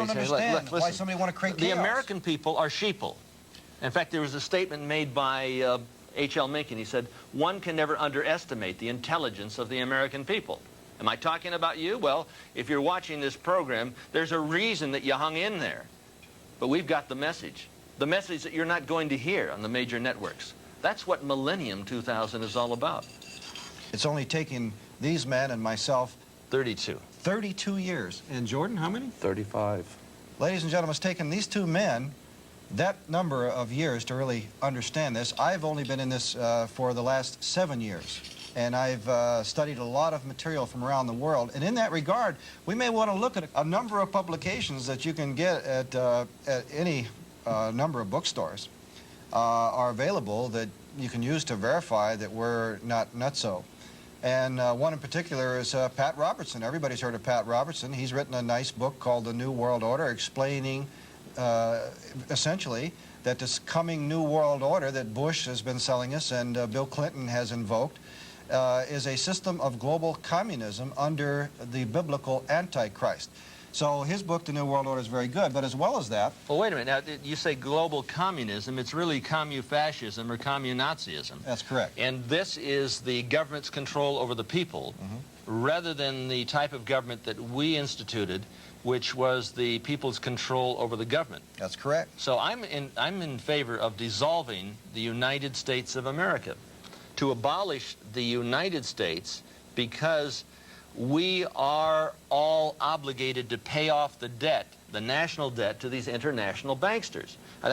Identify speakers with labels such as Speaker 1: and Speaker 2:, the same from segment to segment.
Speaker 1: I don't understand why somebody want to create chaos.
Speaker 2: The American people are sheeple. In fact, there was a statement made by H.L. Mencken. He said, one can never underestimate the intelligence of the American people. Am I talking about you? Well, if you're watching this program, there's a reason that you hung in there. But we've got the message that you're not going to hear on the major networks. That's what Millennium 2000 is all about.
Speaker 1: It's only taken these men and myself
Speaker 2: 32
Speaker 1: years.
Speaker 3: And Jordan, how many?
Speaker 4: 35.
Speaker 1: Ladies and gentlemen, it's taken these two men that number of years to really understand this. I've only been in this for the last 7 years, and I've studied a lot of material from around the world. And in that regard, we may want to look at a number of publications that you can get at any number of bookstores are available that you can use to verify that we're not nutso. And one in particular is Pat Robertson. Everybody's heard of Pat Robertson. He's written a nice book called The New World Order, explaining essentially that this coming New World Order that Bush has been selling us and Bill Clinton has invoked is a system of global communism under the biblical Antichrist. So his book, The New World Order, is very good, but as well as that...
Speaker 2: Well, wait a minute. Now, you say global communism. It's really commu-fascism or commu-Nazism.
Speaker 1: That's correct.
Speaker 2: And this is the government's control over the people, rather than the type of government that we instituted, which was the people's control over the government.
Speaker 1: That's correct.
Speaker 2: So I'm in favor of dissolving the United States of America, to abolish the United States, because we are all obligated to pay off the debt, the national debt, to these international banksters. Now,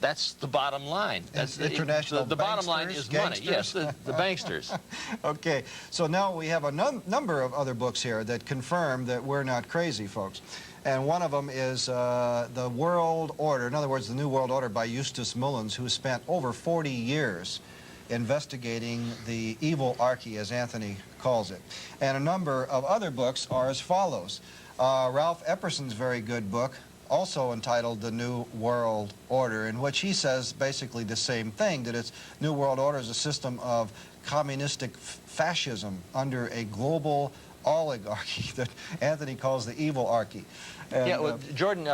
Speaker 2: that's the bottom line. That's the bottom line is money. Yes, the banksters.
Speaker 1: Okay, so now we have a number of other books here that confirm that we're not crazy, folks. And one of them is The World Order, in other words, The New World Order by Eustace Mullins, who spent over 40 years investigating the evil archy, as Anthony calls it. And a number of other books are as follows. Ralph Epperson's very good book, also entitled The New World Order, in which he says basically the same thing, that its New World Order is a system of communistic fascism under a global oligarchy that Anthony calls the evil archy. And,
Speaker 2: yeah, well, Jordan,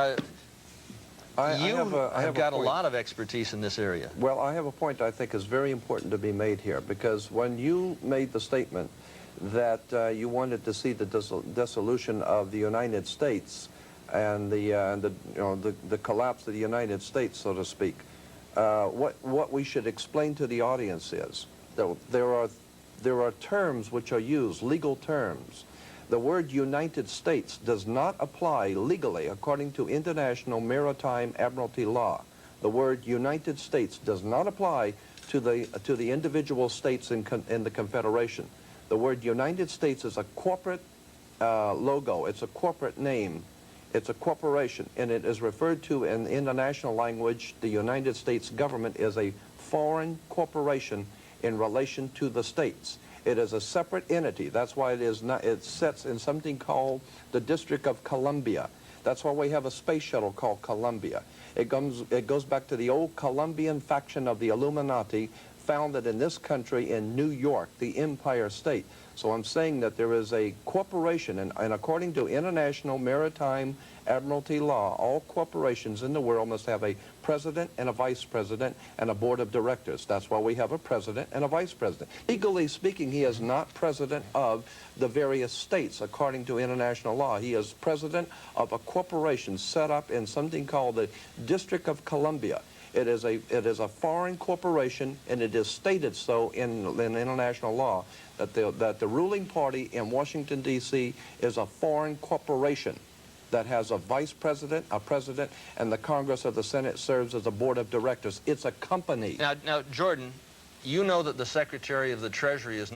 Speaker 2: you have got a lot of expertise in this area.
Speaker 4: Well, I have a point I think is very important to be made here, because when you made the statement that you wanted to see the dissolution of the United States and the collapse of the United States, so to speak, what we should explain to the audience is that there are terms which are used, legal terms. The word United States does not apply legally according to international maritime admiralty law. The word United States does not apply to the individual states in the Confederation. The word United States is a corporate logo. It's a corporate name. It's a corporation, and it is referred to in international language. The United States government is a foreign corporation in relation to the states. It is a separate entity. That's why it sits in something called the District of Columbia. That's why we have a space shuttle called Columbia. It goes back to the old Columbian faction of the Illuminati, founded in this country in New York, the Empire State. So I'm saying that there is a corporation, and according to international maritime admiralty law, all corporations in the world must have a president and a vice president and a board of directors. That's why we have a president and a vice president. Legally speaking, he is not president of the various states according to international law. He is president of a corporation set up in something called the District of Columbia. It is a foreign corporation, and it is stated so in international law that the ruling party in Washington, D.C. is a foreign corporation that has a vice president, a president, and the Congress or the Senate serves as a board of directors. It's a company.
Speaker 2: Now, Jordan, you know that the Secretary of the Treasury is